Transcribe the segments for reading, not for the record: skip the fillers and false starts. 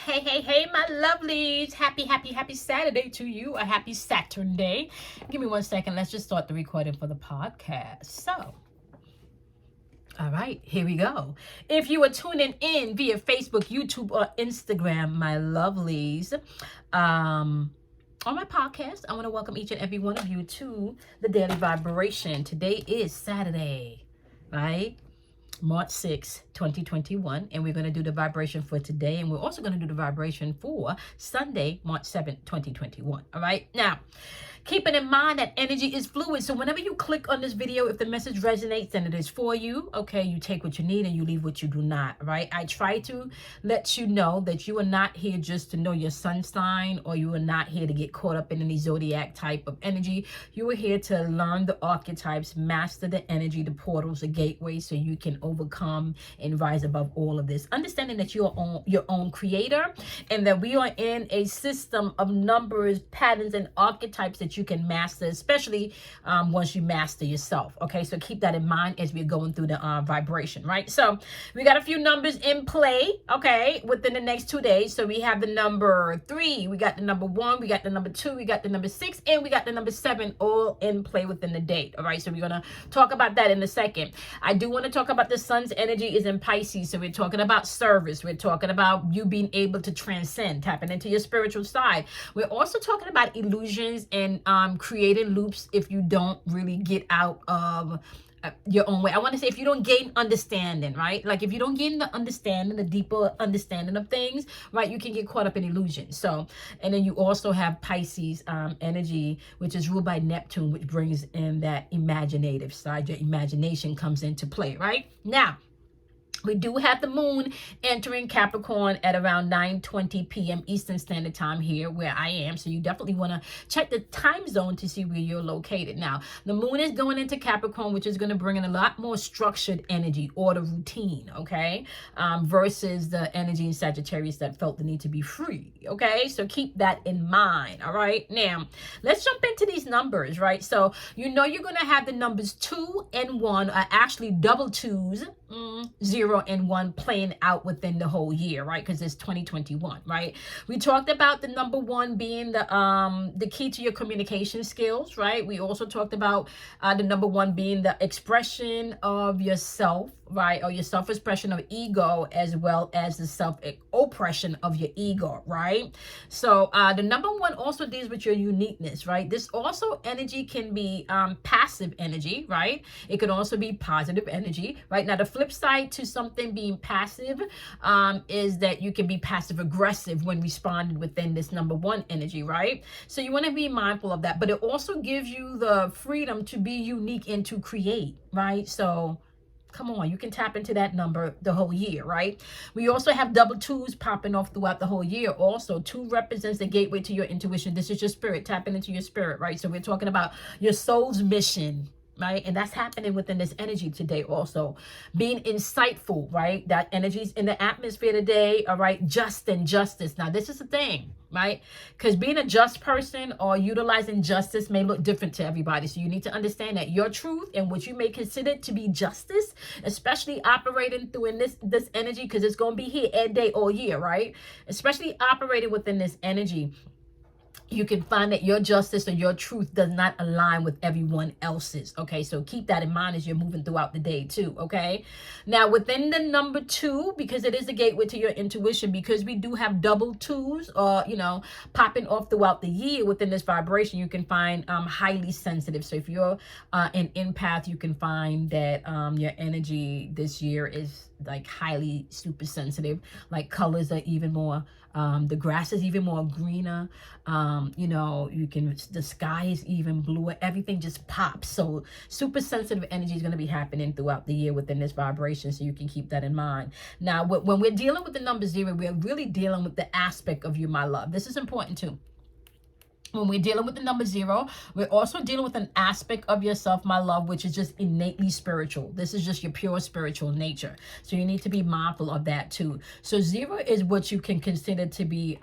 Hey, my lovelies. Happy Saturday to you. A happy Saturn day. Give me 1 second. Let's just start the recording for the podcast. So, all right, here we go. If you are tuning in via Facebook, YouTube, or Instagram, my lovelies, on my podcast, I want to welcome each and every one of you to the Daily Vibration. Today is Saturday, right? March 6, 2021, and we're going to do the vibration for today, and we're also going to do the vibration for Sunday, March 7th, 2021. All right, now keeping in mind that energy is fluid, so whenever you click on this video, if the message resonates, then it is for you. Okay, you take what you need and you leave what you do not. Right, I try to let you know that you are not here just to know your sun sign, or you are not here to get caught up in any zodiac type of energy. You are here to learn the archetypes, master the energy, the portals, the gateways, so you can overcome and rise above all of this, understanding that you are your own creator, and that we are in a system of numbers, patterns, and archetypes that you can master, especially once you master yourself. Okay, so keep that in mind as we're going through the vibration, right? So we got a few numbers in play, okay, within the next 2 days. So we have the number 3, we got the number 1, we got the number 2, we got the number 6, and we got the number 7 all in play within the date. All right, so we're gonna talk about that in a second. I do want to talk about the sun's energy is in Pisces, so we're talking about service. We're talking about you being able to transcend, tapping into your spiritual side. We're also talking about illusions and creating loops if you don't really get out of your own way. I want to say if you don't gain understanding, right? Like if you don't gain the understanding, the deeper understanding of things, right, you can get caught up in illusions. So, and then you also have Pisces energy, which is ruled by Neptune, which brings in that imaginative side. Your imagination comes into play, right? Now, we do have the moon entering Capricorn at around 9:20 p.m. Eastern Standard Time here where I am. So you definitely want to check the time zone to see where you're located. Now, the moon is going into Capricorn, which is going to bring in a lot more structured energy, order, routine, okay, versus the energy in Sagittarius that felt the need to be free, okay? So keep that in mind, all right? Now, let's jump into these numbers, right? So you know you're going to have the numbers 2 and 1 are actually double twos, 0 and 1 playing out within the whole year, right? Because it's 2021, right? We talked about the number 1 being the key to your communication skills, right? We also talked about the number 1 being the expression of yourself, right? Or your self-expression of ego, as well as the self-oppression of your ego, right? So the number 1 also deals with your uniqueness, right? This also energy can be passive energy, right? It can also be positive energy, right? Now the flip side to something being passive is that you can be passive aggressive when responding within this number 1 energy, right? So you want to be mindful of that, but it also gives you the freedom to be unique and to create, right? So come on, you can tap into that number the whole year, right? We also have double twos popping off throughout the whole year. Also, 2 represents the gateway to your intuition. This is your spirit, tapping into your spirit, right? So we're talking about your soul's mission, right? And that's happening within this energy today also. Being insightful, right? That energy's in the atmosphere today, all right? Just and justice. Now, this is the thing, right? Because being a just person or utilizing justice may look different to everybody. So you need to understand that your truth and what you may consider to be justice, especially operating through in this energy, because it's going to be here every day, all year, right? Especially operating within this energy, you can find that your justice or your truth does not align with everyone else's. Okay, so keep that in mind as you're moving throughout the day too. Okay, now within the number 2, because it is a gateway to your intuition, because we do have double twos or popping off throughout the year within this vibration, you can find highly sensitive. So if you're an empath, you can find that your energy this year is like highly super sensitive. Like colors are even more the grass is even more greener. The sky is even bluer. Everything just pops. So super sensitive energy is going to be happening throughout the year within this vibration. So you can keep that in mind. Now, when we're dealing with the number 0, we're really dealing with the aspect of you, my love. This is important too. When we're dealing with the number 0, we're also dealing with an aspect of yourself, my love, which is just innately spiritual. This is just your pure spiritual nature. So you need to be mindful of that too. So 0 is what you can consider to be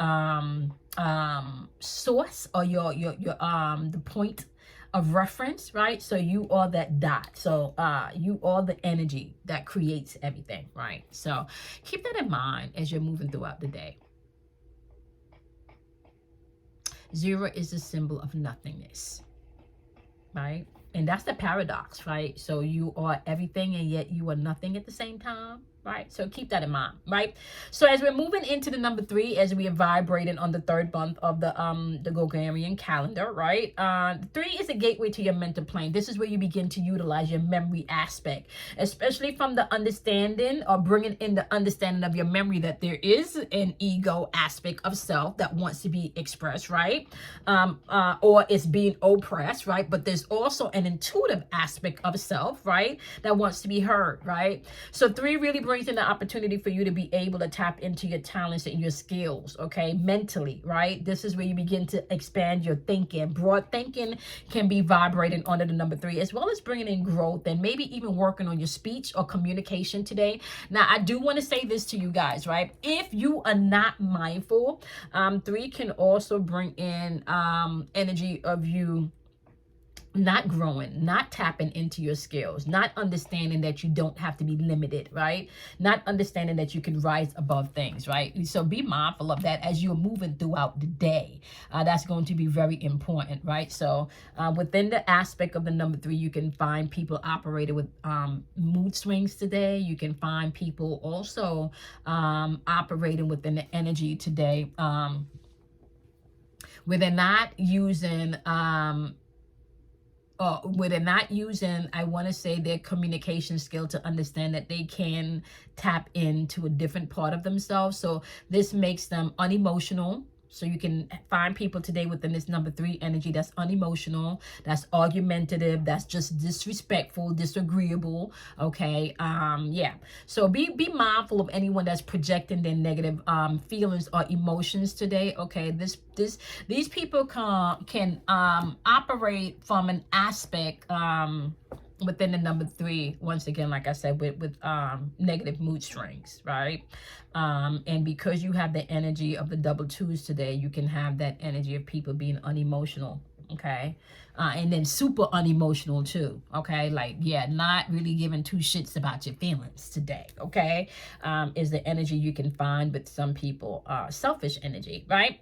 source, or your the point of reference, right? So you are that dot. So you are the energy that creates everything, right? So keep that in mind as you're moving throughout the day. 0 is a symbol of nothingness, right? And that's the paradox, right? So you are everything and yet you are nothing at the same time, right? So keep that in mind, right? So as we're moving into the number 3, as we are vibrating on the 3rd month of the Gregorian calendar, right? 3 is a gateway to your mental plane. This is where you begin to utilize your memory aspect, especially from the understanding or bringing in the understanding of your memory that there is an ego aspect of self that wants to be expressed, right? Or it's being oppressed, right? But there's also an intuitive aspect of self, right? That wants to be heard, right? So 3 really brings in the opportunity for you to be able to tap into your talents and your skills, okay, mentally, right? This is where you begin to expand your thinking. Broad thinking can be vibrating under the number 3, as well as bringing in growth and maybe even working on your speech or communication today. Now, I do want to say this to you guys, right? If you are not mindful, 3 can also bring in energy of you not growing, not tapping into your skills, not understanding that you don't have to be limited, right? Not understanding that you can rise above things, right? So be mindful of that as you're moving throughout the day. That's going to be very important, right? So within the aspect of the number 3, you can find people operating with mood swings today. You can find people also operating within the energy today where they're not using I want to say, their communication skill to understand that they can tap into a different part of themselves. So this makes them unemotional. So you can find people today within this number 3 energy that's unemotional, that's argumentative, that's just disrespectful, disagreeable. Okay. Yeah. So be mindful of anyone that's projecting their negative feelings or emotions today. Okay. These people can operate from an aspect within the number 3, once again, like I said, with negative mood strings, right? And because you have the energy of the double 2s today, you can have that energy of people being unemotional, okay? And then super unemotional too, okay? Like, yeah, not really giving 2 shits about your feelings today, okay? Is the energy you can find with some people, selfish energy, right?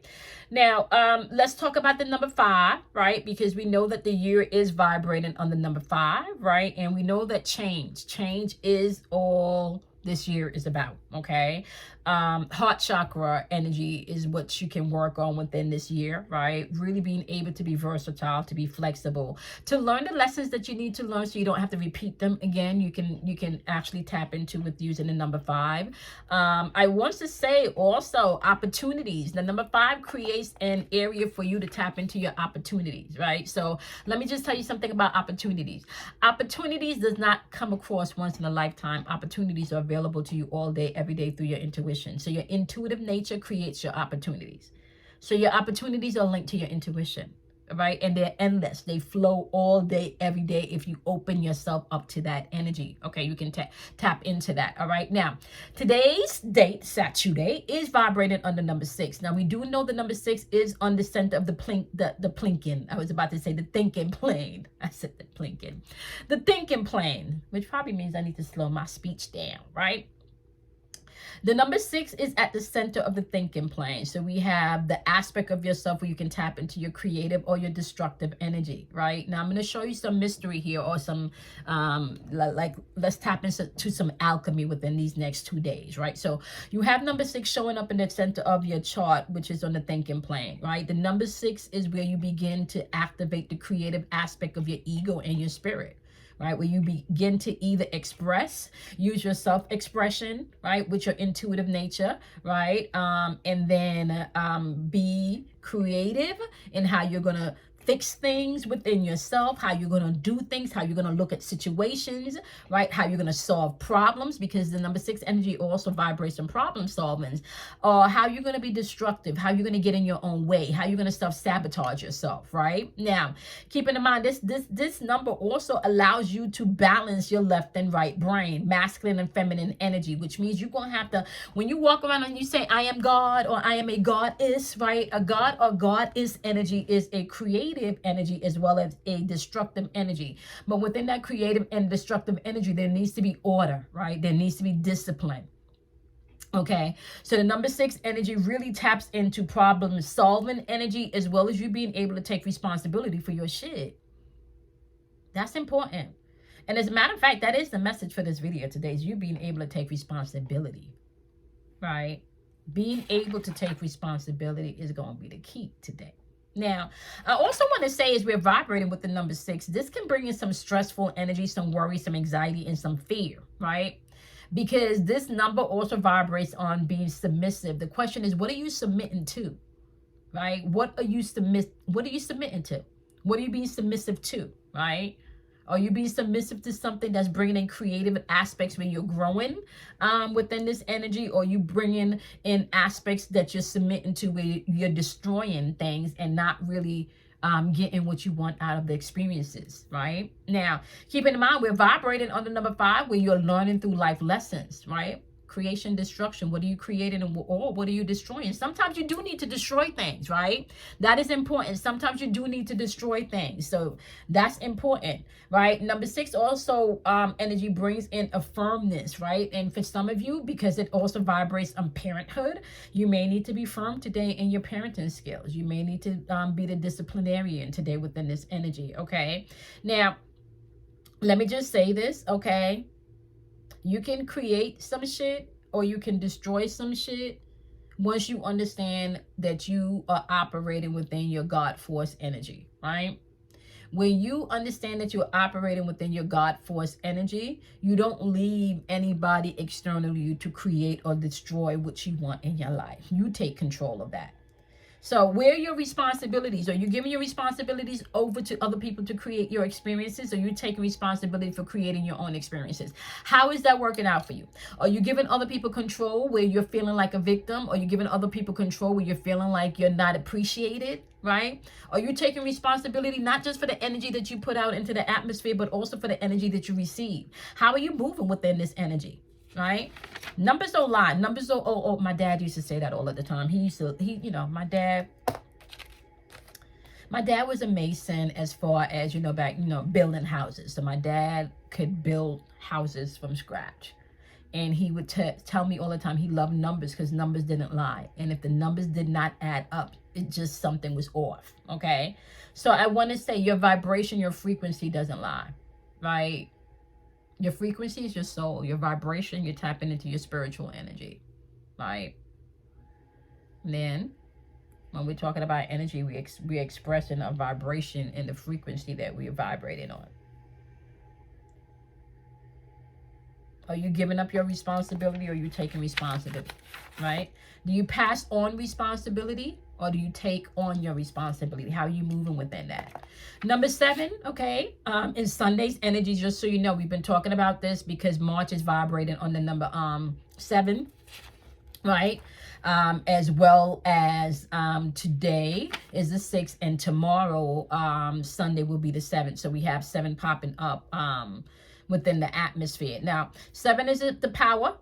Now, let's talk about the number 5, right? Because we know that the year is vibrating on the number 5, right? And we know that change is all this year is about, okay? Heart chakra energy is what you can work on within this year, right? Really being able to be versatile, to be flexible, to learn the lessons that you need to learn so you don't have to repeat them again. You can actually tap into with using the number 5. I want to say also opportunities. The number 5 creates an area for you to tap into your opportunities, right? So let me just tell you something about opportunities. Opportunities does not come across once in a lifetime. Opportunities are available to you all day, every day through your intuition. So your intuitive nature creates your opportunities. So your opportunities are linked to your intuition, right? And they're endless. They flow all day, every day if you open yourself up to that energy. Okay, you can tap into that. All right. Now, today's date, Saturday, is vibrating under number 6. Now, we do know the number 6 is on the center of the plinking. I was about to say the thinking plane. I said the plinking. The thinking plane, which probably means I need to slow my speech down, right? The number 6 is at the center of the thinking plane. So we have the aspect of yourself where you can tap into your creative or your destructive energy, right? Now I'm going to show you some mystery here, or some, let's tap into some alchemy within these next 2 days, right? So you have number 6 showing up in the center of your chart, which is on the thinking plane, right? The number 6 is where you begin to activate the creative aspect of your ego and your spirit, right? Where you begin to either use your self-expression, right? With your intuitive nature, right? And then be creative in how you're going to fix things within yourself, how you're going to do things, how you're going to look at situations, right? How you're going to solve problems, because the number 6 energy also vibrates in problem solving, or how you're going to be destructive, how you're going to get in your own way, how you're going to self-sabotage yourself, right? Now, keeping in mind, this number also allows you to balance your left and right brain, masculine and feminine energy, which means you're going to have to, when you walk around and you say, I am God, or I am a goddess, right? A God or goddess energy is a creative energy as well as a destructive energy. But within that creative and destructive energy, there needs to be order, right? There needs to be discipline. Okay, so the number 6 energy really taps into problem solving energy, as well as you being able to take responsibility for your shit. That's important. And as a matter of fact, that is the message for this video today, is you being able to take responsibility, right? Being able to take responsibility is going to be the key today. Now, I also want to say, as we're vibrating with the number 6, this can bring in some stressful energy, some worry, some anxiety, and some fear, right? Because this number also vibrates on being submissive. The question is, what are you submitting to, right? What are you submitting to? What are you being submissive to, right? Are you being submissive to something that's bringing in creative aspects where you're growing within this energy? Or you bringing in aspects that you're submitting to where you're destroying things and not really getting what you want out of the experiences, right? Now, keep in mind, we're vibrating on the number 5 where you're learning through life lessons, right? Creation, destruction. What are you creating, or what are you destroying? Sometimes you do need to destroy things, right? That is important. Sometimes you do need to destroy things. So that's important, right? Number 6 also energy brings in a firmness, right? And for some of you, because it also vibrates on parenthood, you may need to be firm today in your parenting skills. You may need to be the disciplinarian today within this energy, okay? Now, let me just say this, okay? You can create some shit or you can destroy some shit once you understand that you are operating within your God force energy, right? When you understand that you're operating within your God force energy, you don't leave anybody externally to create or destroy what you want in your life. You take control of that. So where are your responsibilities? Are you giving your responsibilities over to other people to create your experiences? Or are you taking responsibility for creating your own experiences? How is that working out for you? Are you giving other people control where you're feeling like a victim? Are you giving other people control where you're feeling like you're not appreciated, right? Are you taking responsibility not just for the energy that you put out into the atmosphere, but also for the energy that you receive? How are you moving within this energy? Right? Numbers don't lie. Numbers don't, oh, my dad used to say that all of the time. My dad was a mason as far as, building houses. So my dad could build houses from scratch. And he would tell me all the time he loved numbers because numbers didn't lie. And if the numbers did not add up, it just something was off. Okay? So I want to say your vibration, your frequency doesn't lie. Right? Your frequency is your soul. Your vibration, you're tapping into your spiritual energy, right? And then, when we're talking about energy, we're expressing a vibration in the frequency that we are vibrating on. Are you giving up your responsibility, or are you taking responsibility, right? Do you pass on responsibility, or do you take on your responsibility? How are you moving within that? Number 7, okay, is Sunday's energy. Just so you know, we've been talking about this because March is vibrating on the number 7, right? As well as today is the 6th, and tomorrow, Sunday, will be the 7th. So we have 7 popping up within the atmosphere. Now, 7 is the power,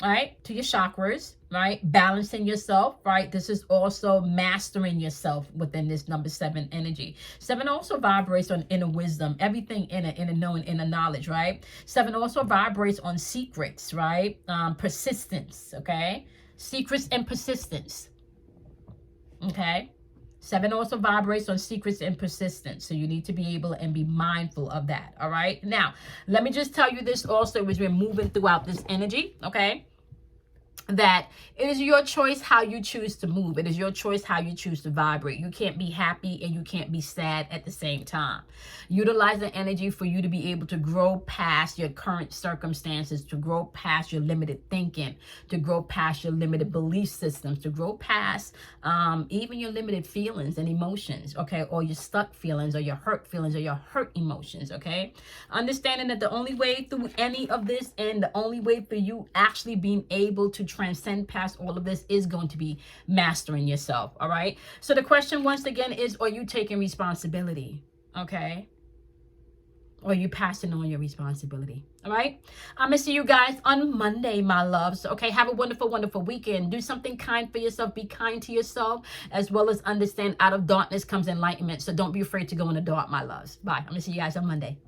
right, to your chakras, right, balancing yourself, right. This is also mastering yourself within this number 7 energy. 7 also vibrates on inner wisdom, everything inner knowing, inner knowledge, right. 7 also vibrates on secrets, right, persistence, okay, secrets and persistence, okay. 7 also vibrates on secrets and persistence. So you need to be able and be mindful of that. All right. Now, let me just tell you this also as we're moving throughout this energy. Okay. That it is your choice how you choose to move. It is your choice how you choose to vibrate. You can't be happy and you can't be sad at the same time. Utilize the energy for you to be able to grow past your current circumstances, to grow past your limited thinking, to grow past your limited belief systems, to grow past even your limited feelings and emotions, okay, or your stuck feelings or your hurt feelings or your hurt emotions, okay? Understanding that the only way through any of this and the only way for you actually being able to transcend past all of this is going to be mastering yourself. All right. So the question once again is, are you taking responsibility? Okay. Or are you passing on your responsibility? All right. I'm going to see you guys on Monday, my loves. Okay. Have a wonderful, wonderful weekend. Do something kind for yourself. Be kind to yourself, as well as understand out of darkness comes enlightenment. So don't be afraid to go in the dark, my loves. Bye. I'm going to see you guys on Monday.